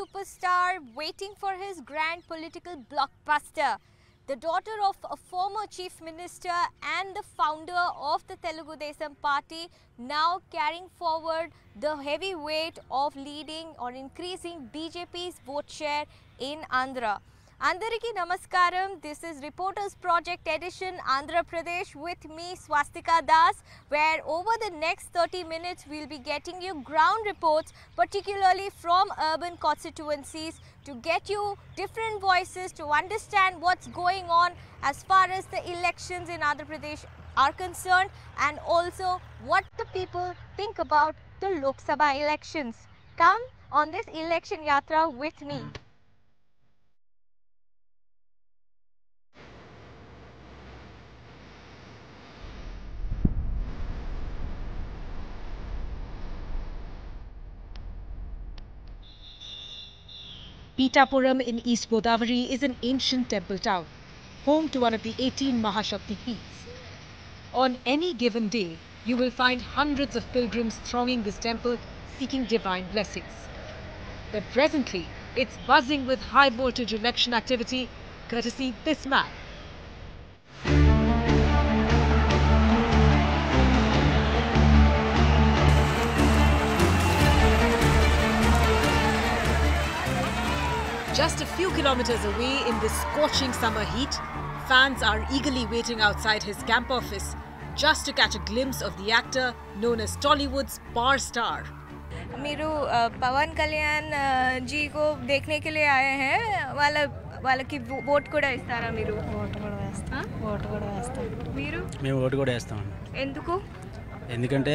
superstar waiting for his grand political blockbuster. The daughter of a former chief minister and the founder of the Telugu Desam party, now carrying forward the heavy weight of leading or increasing BJP's vote share in Andhra. Andariki Namaskaram, this is Reporters Project Edition Andhra Pradesh with me Swastika Das, where over the next 30 minutes we'll be getting you ground reports, particularly from urban constituencies, to get you different voices to understand what's going on as far as the elections in Andhra Pradesh are concerned, and also what the people think about the Lok Sabha elections. Come on this election yatra with me. Pithapuram in East Godavari is an ancient temple town, home to one of the 18 Mahashakti peeths. On any given day, you will find hundreds of pilgrims thronging this temple seeking divine blessings. But presently, it's buzzing with high voltage election activity, courtesy this man. Just a few kilometers away in this scorching summer heat, fans are eagerly waiting outside his camp office just to catch a glimpse of the actor known as Tollywood's bar star. Meru पवन कल्याण जी को देखने के लिए आए हैं వాళ్ళకి vote కూడా ఇస్తారా మీరు వోట్ కూడా వేస్తా మీరు మేము వోట్ కూడా వేస్తాం ఎందుకు ఎందుకంటే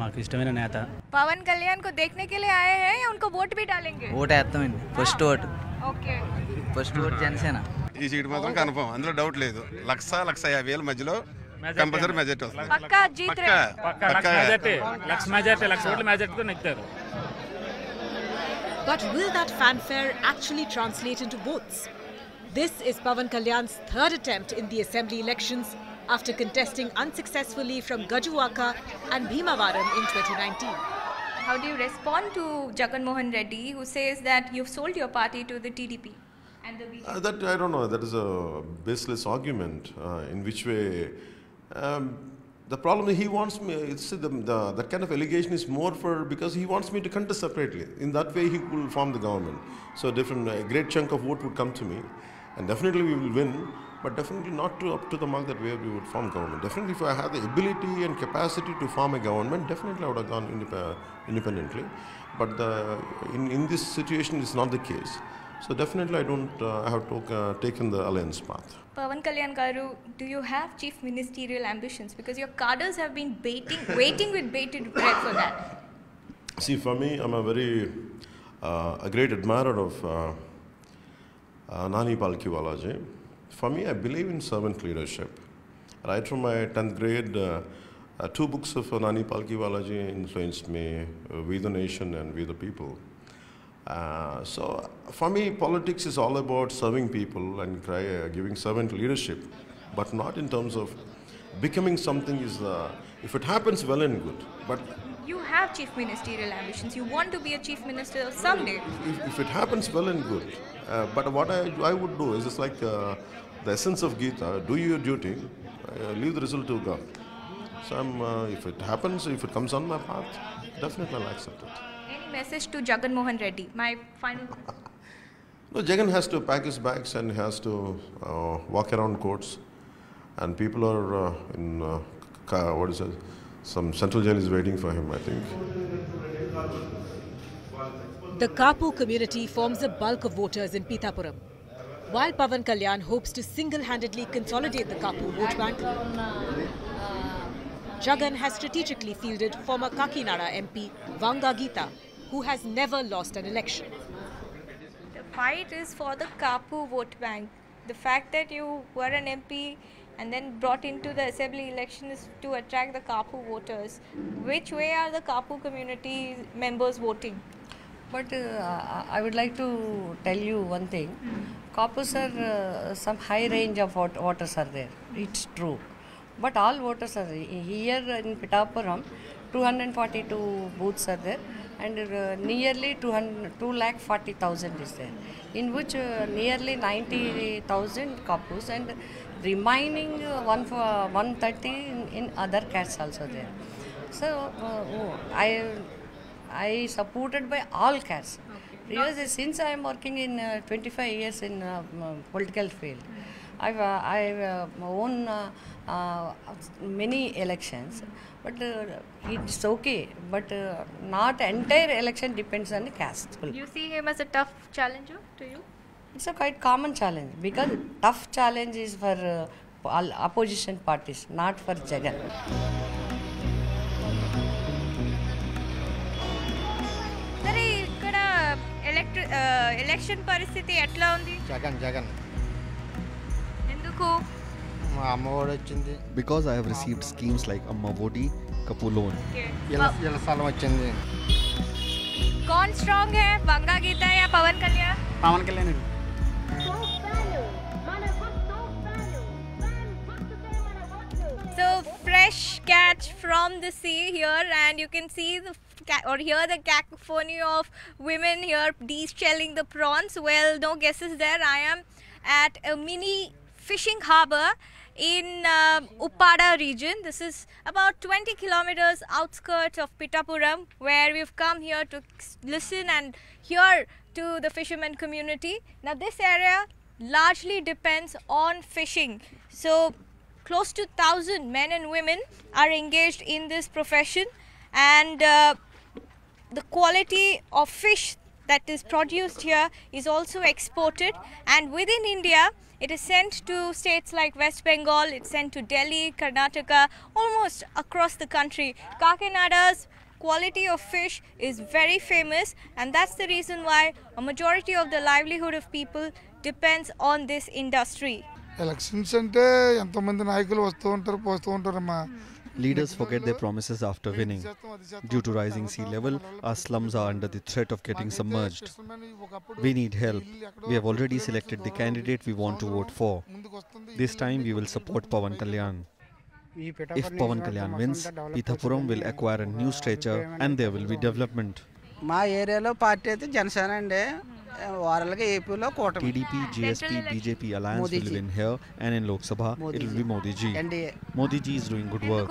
మాకు ఇష్టమైన నేత पवन कल्याण को देखने के लिए आए हैं या उनको वोट भी डालेंगे वोट వేస్తామండి first vote okay first vote Janasena ఈ సీట్ మాత్రం కన్ఫర్మ్ అందులో డౌట్ లేదు 1,50,000 మధ్యలో కంపల్సరీ మెజారిటీ వస్తుంది పక్కా జీత్ రే పక్కా మెజారిటీ 1,00,000 ఓట్ల మెజారిటీతో నెగ్గుతారు. But will that fanfare actually translate into votes? This is Pawan Kalyan's third attempt in the assembly elections after contesting unsuccessfully from Gajuwaka and Bhimavaram in 2019. How do you respond to Jagannath Reddy, who says that you've sold your party to the TDP and the BJP? That I don't know. That is a baseless argument. In which way? The problem is he wants me. That kind of allegation is more for because he wants me to contest separately. In that way, he will form the government. So a great chunk of vote would come to me, and definitely we will win. But definitely not up to the mark that where we would form government. Definitely, if I had the ability and capacity to form a government, definitely I would have gone independently. But in this situation, it's not the case. So definitely, I have taken the alliance path. Pawan Kalyan garu, do you have chief ministerial ambitions? Because your cadres have been waiting with bated breath for that. See, for me, I'm a great admirer of Nani Palkiwalaji. For me, I believe in servant leadership. Right from my 10th grade, 2 books of Nani Palkiwalaji influenced me, We the Nation and We the People. So, for me, politics is all about serving people and giving servant leadership, but not in terms of becoming something if it happens, well and good. But you have chief ministerial ambitions. You want to be a chief minister someday. If it happens, well and good. But what I would do is just like the essence of Gita, do your duty, leave the result to God. So if it happens, if it comes on my path, definitely I'll accept it. Any message to Jagannath Reddy? My final. No, Jagan has to pack his bags and has to walk around courts, and people are some central jail is waiting for him, I think. The Kapu community forms the bulk of voters in Pithapuram. While Pawan Kalyan hopes to single-handedly consolidate the Kapu vote bank, Jagan has strategically fielded former Kakinada MP Vanga Geeta, who has never lost an election. The fight is for the Kapu vote bank. The fact that you were an MP and then brought into the assembly election is to attract the Kapu voters. Which way are the Kapu community members voting? But I would like to tell you one thing. Kapus are some high range of voters are there. It's true. But all voters are here in Pithapuram. 242 booths are there. and nearly 2,40,000 is there, in which nearly 90,000 couples and remaining 130 in other castes also there. So I supported by all castes. Because since I am working in 25 years in political field, I've won many elections, but it's okay. But not entire election depends on the caste. You see him as a tough challenger to you? It's a quite common challenge, because tough challenge is for all opposition parties, not for Jagan. సరే ఇక్కడ election పరిస్థితి ఎట్లా ఉంది? జగన్ ఎందుకు? మా అమ్మఒడి వచ్చింది. Because I have received schemes like Amma Vodi, Kapu Loan. ఇళ్ళ స్థలం వచ్చింది. कौन स्ट्रांग है, बंगा गीता या Pawan Kalyan? Pawan Kalyan. So fresh catch from the sea here, and you can see hear the cacophony of women here de-shelling the prawns. Well, no guesses there. I am at a mini fishing harbour in Uppada region. This is about 20 kilometers outskirts of Pithapuram, where we've come here to listen and hear to the fishermen community. Now this area largely depends on fishing. So close to 1,000 men and women are engaged in this profession, and the quality of fish that is produced here is also exported, and within India it is sent to states like West Bengal, it's sent to Delhi, Karnataka, almost across the country. Kakinada's quality of fish is very famous, and that's the reason why a majority of the livelihood of people depends on this industry. Elections అంటే ఎంతోమంది నాయకులు వస్తూ ఉంటారు పోస్తూ ఉంటారమ్మా. Leaders forget their promises after winning. Due to rising sea level, our slums are under the threat of getting submerged. We need help. We have already selected the candidate we want to vote for. This time we will support Pawan Kalyan. If Pawan Kalyan wins, Pithapuram will acquire a new stretcher and there will be development. మా ఏరియాలో party అయితే జనసేన అండి. వారాలుగా ఏపీలో కూటమి. TDP, JSP, BJP alliance will win here, and in Lok Sabha it will be Modi ji. Modi ji is doing good work.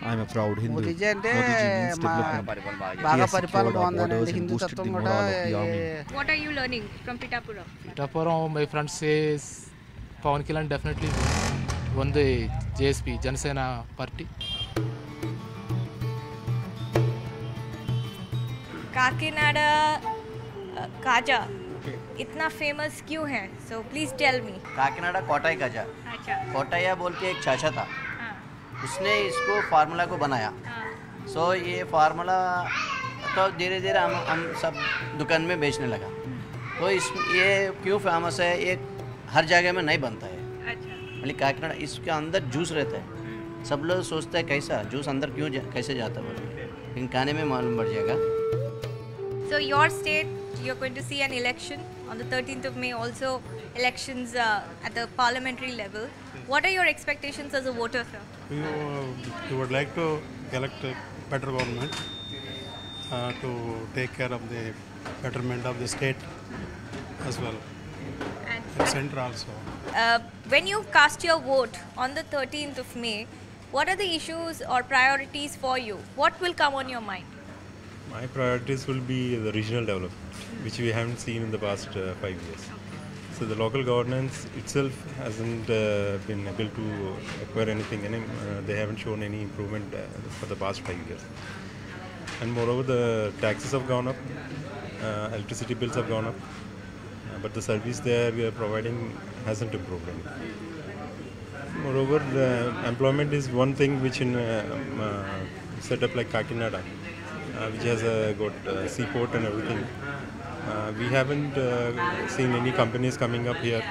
I am a proud Hindu. Modi ji means development. He has secured our borders and boosted the morale of the army. What are you learning from Pithapuram? Pithapuram, my friend says Pawan Kalyan definitely won the JSP, Janasena party. Kakinada Kaja इतना famous क्यों है? So please tell me. Kakinada कोटाई काजा. अच्छा. कोटाया बोल के एक चाचा था. उसने इसको फार्मूला को बनाया. सो ये फार्मूला तो धीरे धीरे हम सब दुकान में बेचने लगा. तो ये क्यों फेमस है? ये हर जगह में नहीं बनता है. अच्छा. मतलब काकीनाडा इसके अंदर जूस रहता है. सब लोग सोचते हैं कैसा जूस अंदर क्यों कैसे जाता है, लेकिन खाने में मालूम पड़ जाएगा. So your state, you're going to see an election on the 13th of May, also elections at the parliamentary level. What are your expectations as a voter, sir? We would like to elect a better government to take care of the betterment of the state as well, and center also. When you cast your vote on the 13th of May, what are the issues or priorities for you? What will come on your mind? My priorities will be the regional development, which we haven't seen in the past 5 years. So the local governance itself hasn't been able to acquire anything, and they haven't shown any improvement for the past 5 years. And moreover, the taxes have gone up, electricity bills have gone up, but the service we are providing hasn't improved any. Moreover, employment is one thing which in set up like Kakinada, which has got seaport and everything. We haven't seen any companies coming up here.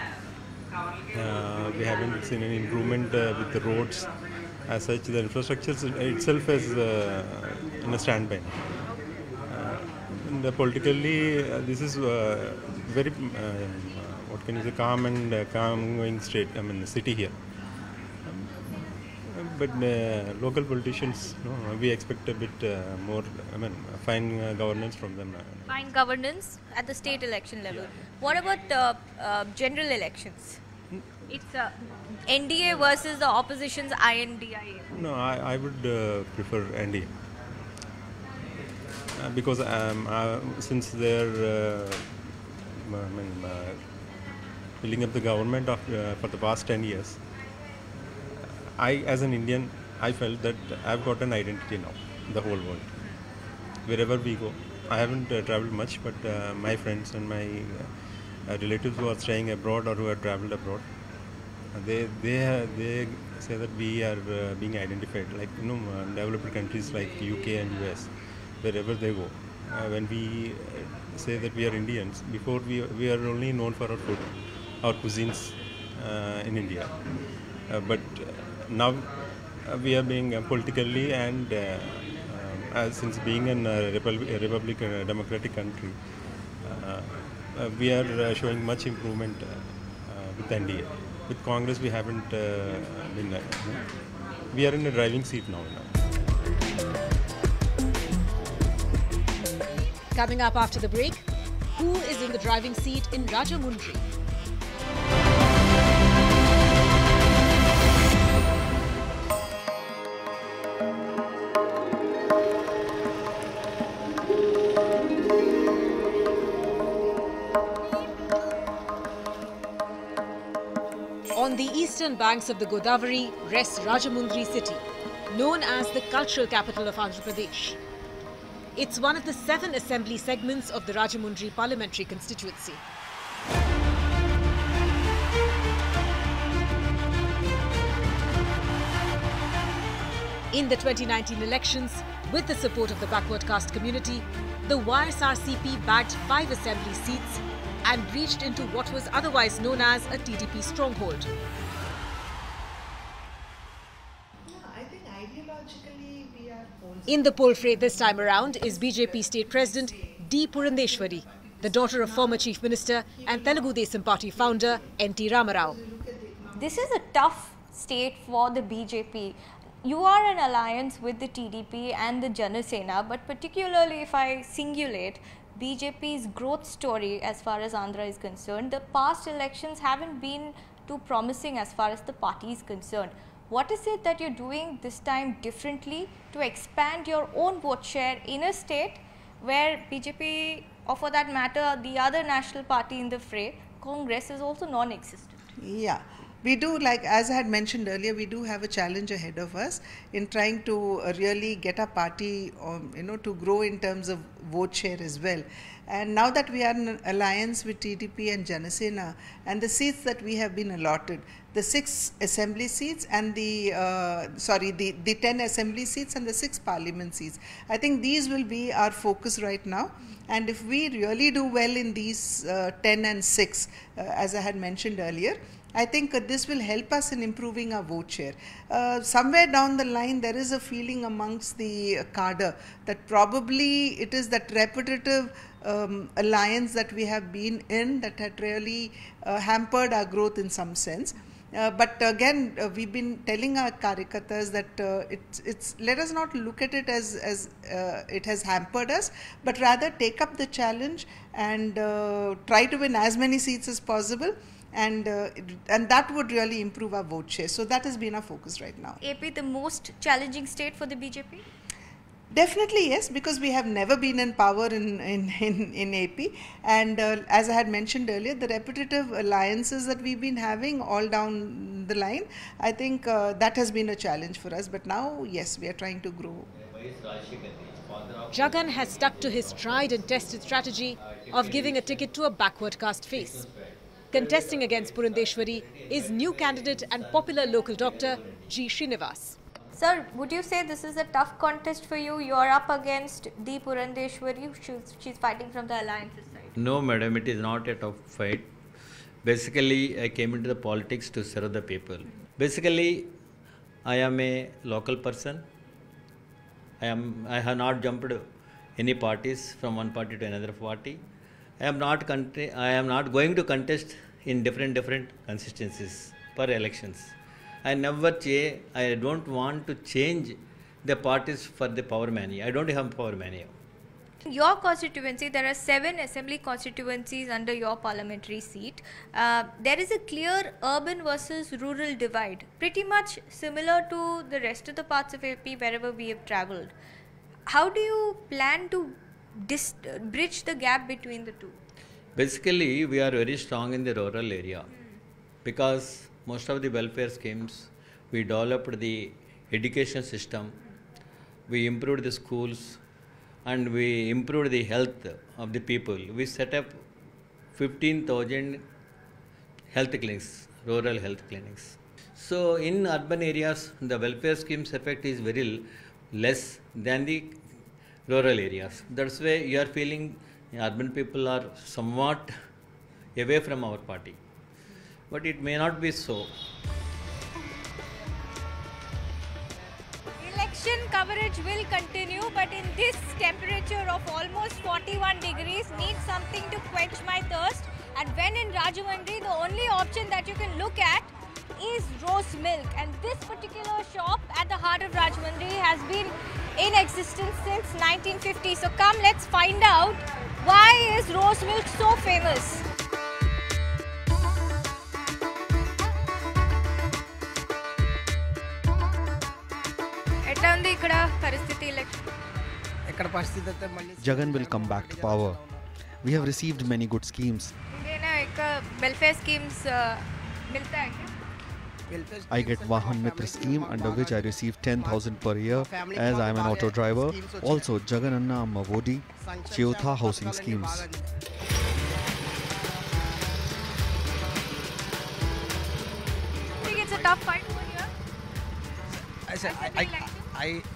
We haven't seen any improvement with the roads. As such, the infrastructure itself is in a standby. And politically, this is very, what can you say, calm and calm going state. I mean, city here. but local politicians, we expect a bit more, fine governance from them. Fine governance at the state election level. What about general elections? It's NDA versus the opposition's INDIA. No, I would prefer NDA. Because since they're building up the government for the past 10 years, as an Indian, I felt that I've got an identity now, the whole world. Wherever we go, I haven't traveled much, but my friends and my relatives who are staying abroad or who have traveled abroad, they say that we are being identified, like developed countries like UK and US, wherever they go. When we say that we are Indians, before we are only known for our food, our cuisines in India, but now we are being politically and since being a republic, a democratic country, we are showing much improvement with NDA. With Congress, we haven't been. We are in a driving seat now. Coming up after the break, who is in the driving seat in Rajahmundry? On the eastern banks of the Godavari rests Rajahmundry city, known as the cultural capital of Andhra Pradesh. It's one of the 7 assembly segments of the Rajahmundry parliamentary constituency. In the 2019 elections, with the support of the backward caste community, the YSRCP bagged 5 assembly seats and reached into what was otherwise known as a TDP stronghold. In the poll fray this time around is BJP State President NT Purandeswari, the daughter of former Chief Minister and Telugu Desam Party founder NT Rama Rao. This is a tough state for the BJP. You are in alliance with the TDP and the Jana Sena, but particularly if I singulate BJP's growth story as far as Andhra is concerned, the past elections haven't been too promising as far as the party is concerned. What is it that you're doing this time differently to expand your own vote share in a state where BJP, or for that matter, the other national party in the fray, Congress, is also non-existent? Yeah. We do, like as I had mentioned earlier, we do have a challenge ahead of us in trying to really get our party, to grow in terms of vote share as well. And now that we are in an alliance with TDP and Jana Sena, and the seats that we have been allotted, the 6 assembly seats and the 10 assembly seats and the 6 parliament seats, I think these will be our focus right now. And if we really do well in these 10 and 6, as I had mentioned earlier, I think this will help us in improving our vote share. Somewhere down the line, there is a feeling amongst the cadre that probably it is that repetitive alliance that we have been in that had really hampered our growth in some sense. But again, we've been telling our karyakartas that let us not look at it as it has hampered us, but rather take up the challenge and try to win as many seats as possible. And that would really improve our vote share. So that has been our focus right now. AP, the most challenging state for the BJP? Definitely yes, because we have never been in power in AP. And as I had mentioned earlier, the repetitive alliances that we've been having all down the line, I think that has been a challenge for us. But now, yes, we are trying to grow. Jagan has stuck to his tried and tested strategy of giving a ticket to a backward caste face. Contesting against Purandeswari is new candidate and popular local doctor G. Srinivas. Sir, would you say this is a tough contest for you? You are up against NT Purandeswari. She's fighting from the alliances side. No, madam, it is not a tough fight. Basically, I came into the politics to serve the people. Basically, I am a local person. I have not jumped any parties from one party to another party. I am not going to contest in different consistencies per elections. I don't want to change the parties for the power mania. I don't have power mania. In your constituency, there are 7 assembly constituencies under your parliamentary seat. There is a clear urban versus rural divide, pretty much similar to the rest of the parts of AP wherever we have travelled. How do you plan to bridge the gap between the two? Basically, we are very strong in the rural area because most of the welfare schemes, we developed the education system, we improved the schools, and we improved the health of the people. We set up 15,000 health clinics, rural health clinics. So in urban areas, the welfare schemes effect is very less than the rural areas. That's why you are feeling urban people are somewhat away from our party. But it may not be so. Election coverage will continue, but in this temperature of almost 41 degrees, need something to quench my thirst. And when in Rajahmundry, the only option that you can look at is rose milk. And this particular shop at the heart of Rajahmundry has been in existence since 1950. So come, let's find out why is rose milk so famous. Jagan will come back to power. We have received many good schemes. Welfare schemes I get Vahan Mitra scheme, under which I receive 10,000 per year as I am an auto driver. Also Jagan Anna Amma Vodi, Chiyotha housing schemes. I think it's a tough fight over here.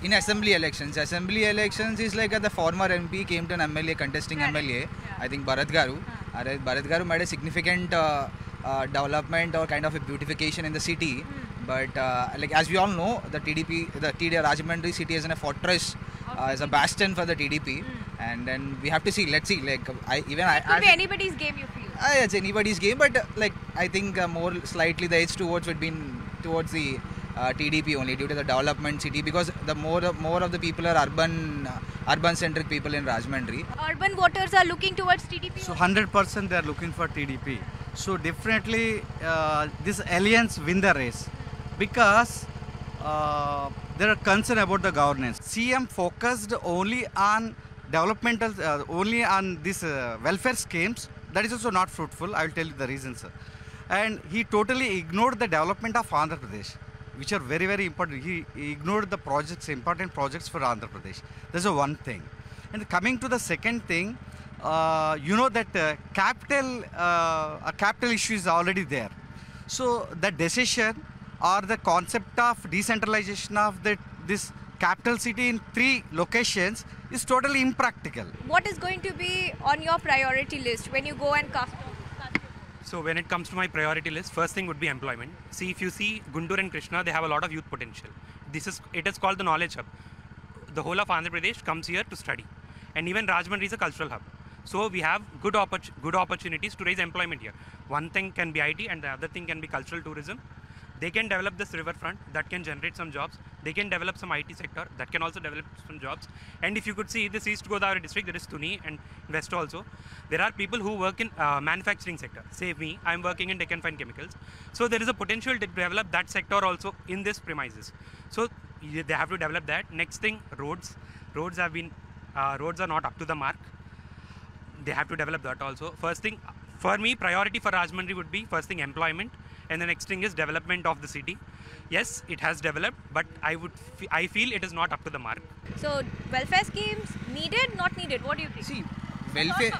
In assembly elections is like the former MP came to an MLA, contesting MLA. I think Bharat Garu. Bharat Garu made a significant development or kind of a beautification in the city. But like as we all know, the TDP, the Rajahmundry city is in a fortress, is a bastion for the TDP. And then we have to see. Let's see. Like it could be anybody's game, you feel? It's anybody's game, but like I think more slightly the edge towards would be towards the TDP only due to the development city, because the more of the people are urban centric people in Rajahmundry. Urban voters are looking towards TDP. So 100% they are looking for TDP. So definitely this alliance win the race, because there are concern about the governance. CM focused only on developmental, only on this welfare schemes. That is also not fruitful. I will tell you the reasons. And he totally ignored the development of Andhra Pradesh, which are very, very important. He ignored the projects, important projects for Andhra Pradesh. That's the one thing. And coming to the second thing, you know that a capital issue is already there. So the decision or the concept of decentralization of this capital city in 3 locations is totally impractical. What is going to be on your priority list when you go and cast? So when it comes to my priority list, first thing would be employment. See, if you see Guntur and Krishna, they have a lot of youth potential. It is called the knowledge hub. The whole of Andhra Pradesh comes here to study. And even Rajahmundry is a cultural hub. So we have good opportunities to raise employment here. One thing can be IT and the other thing can be cultural tourism. They can develop this riverfront that can generate some jobs. They can develop some IT sector that can also develop some jobs. And if you could see this East Godavari district, there is Tuni and West also. There are people who work in manufacturing sector. Say me, I am working in Deccan Fine Chemicals. So there is a potential to develop that sector also in this premises. So they have to develop that. Next thing, roads. Roads are not up to the mark. They have to develop that also. First thing, for me, priority for Rajahmundry would be first thing employment. And the next thing is development of the city. Yes, it has developed, but I feel it is not up to the mark. So welfare schemes needed, not needed? What do you think? See, welfare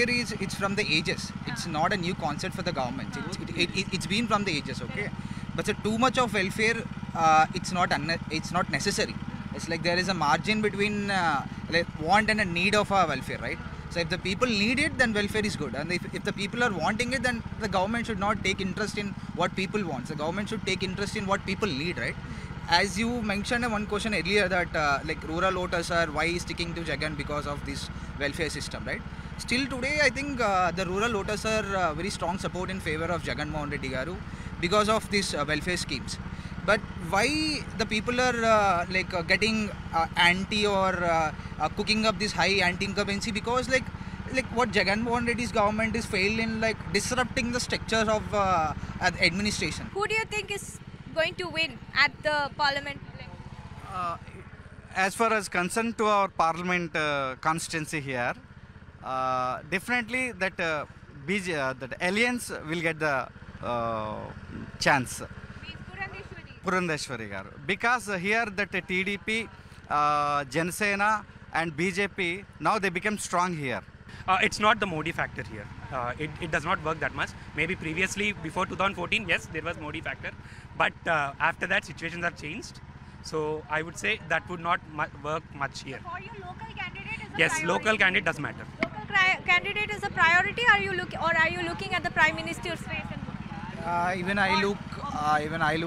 it's from the ages. It's not a new concept for the government. It's been from the ages, okay. But so too much of welfare, it's not necessary. It's like there is a margin between like want and a need of a welfare, right? So if the people need it, then welfare is good. And if the people are wanting it, then the government should not take interest in what people want. The government should take interest in what people need, right? As you mentioned one question earlier that like rural voters are why sticking to Jagan because of this welfare system, right? Still today, I think the rural voters are very strong support in favor of Jagan Mohan Reddy Garu because of these welfare schemes. but why the people are getting anti or cooking up this high anti-incumbency? Because like what Jagannathan Reddy's government is failed in disrupting the structures of administration. Who do you think is going to win at the parliament? As far as concerned to our parliament constituency here, definitely that that alliance will get the chance. Purandeswari garu. Because here that TDP, Janasena and BJP, now they become strong here. It's not the Modi factor here. It does not work that much. Maybe previously, before 2014, yes, there was Modi factor. But after that, situations have changed. So I would say that would not work much here. So for you, local candidate is a yes, priority? local candidate does matter. Local candidate is a priority. Are you looking at the Prime Minister's face? Even I look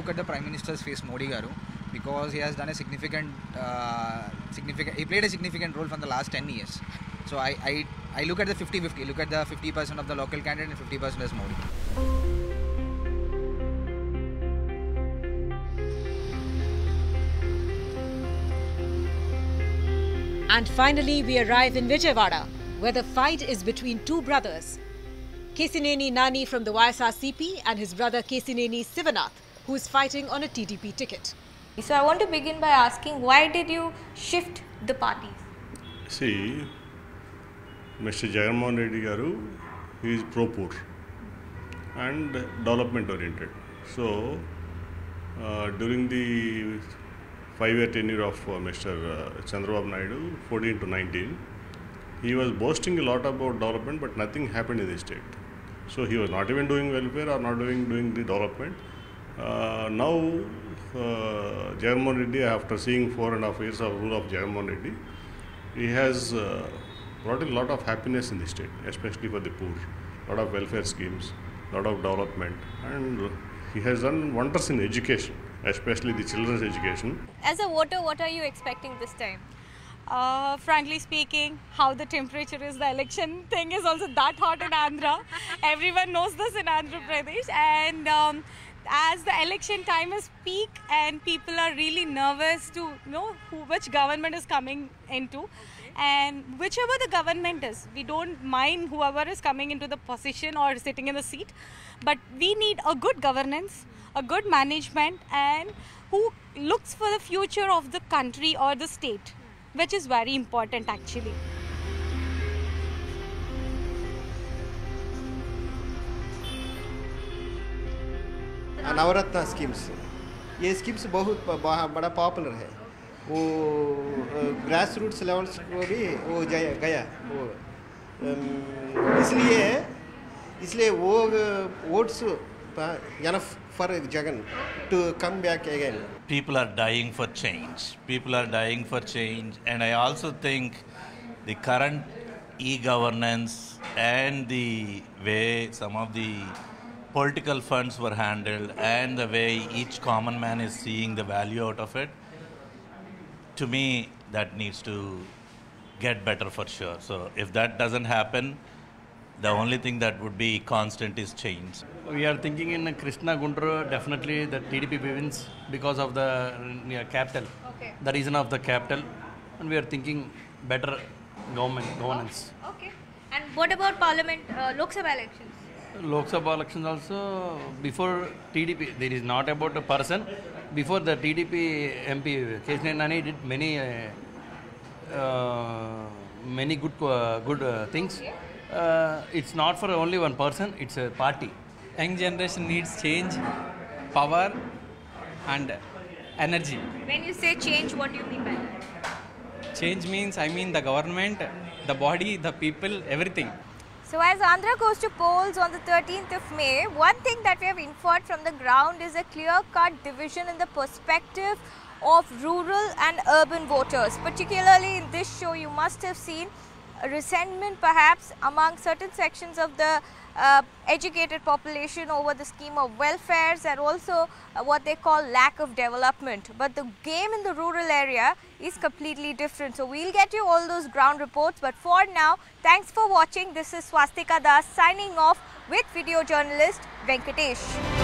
at the Prime Minister's face, Modi garu, because he has done a significant. He played a significant role from the last 10 years. So I look at the 50-50. Look at the 50% of the local candidate and 50% as Modi. And finally, we arrive in Vijayawada, where the fight is between two brothers. Kesineni Nani from the YSRCP and his brother Kesineni Sivanath, who is fighting on a TDP ticket. So I want to begin by asking, why did you shift the parties? See, Mr. Jagannathan Reddy garu, he is pro-poor and development oriented. So, during the 5-year tenure of Mr. Chandrababu Naidu, 14 to 19, he was boasting a lot about development, but nothing happened in the state. So he was not even doing welfare or not doing the development. Now, Jagannathan Reddy, after seeing 4.5 years of rule of Jagannathan Reddy, he has brought a lot of happiness in the state, especially for the poor. A lot of welfare schemes, a lot of development, and he has done wonders in education, especially the children's education. As a voter, what are you expecting this time? Frankly speaking, how the temperature is, the election thing is also that hot in Andhra. Everyone knows this in Andhra Pradesh, and as the election time is peak and people are really nervous to know which government is coming into, and whichever the government is, we don't mind whoever is coming into the position or sitting in the seat, but we need a good governance, a good management, and who looks for the future of the country or the state, which is very important actually. Navratna schemes, ये schemes बहुत बड़ा popular है, वो grass roots levels को भी वो गया वो, इसलिए वो votes enough for Jagan to come back again. People are dying for change. People are dying for change, and I also think the current e-governance and the way some of the political funds were handled and the way each common man is seeing the value out of it, to me that needs to get better for sure. So if that doesn't happen, the only thing that would be constant is change. We are thinking in Krishna Guntur, definitely the TDP wins because of the capital, the reason of the capital, and we are thinking better governance. Okay. And what about Parliament, Lok Sabha elections? Lok Sabha elections also, before TDP, there is not about a person. Before the TDP MP, Kesineni Nani did many good things. It's not for only one person, it's a party. Young generation needs change, power and energy. When you say change, what do you mean by that? Change means, I mean the government, the body, the people, everything. So as Andhra goes to polls on the 13th of May, one thing that we have inferred from the ground is a clear-cut division in the perspective of rural and urban voters. Particularly in this show, you must have seen resentment perhaps among certain sections of the educated population over the scheme of welfares and also what they call lack of development. But the game in the rural area is completely different. So we'll get you all those ground reports. But for now, thanks for watching. This is Swastika Das signing off with video journalist Venkatesh.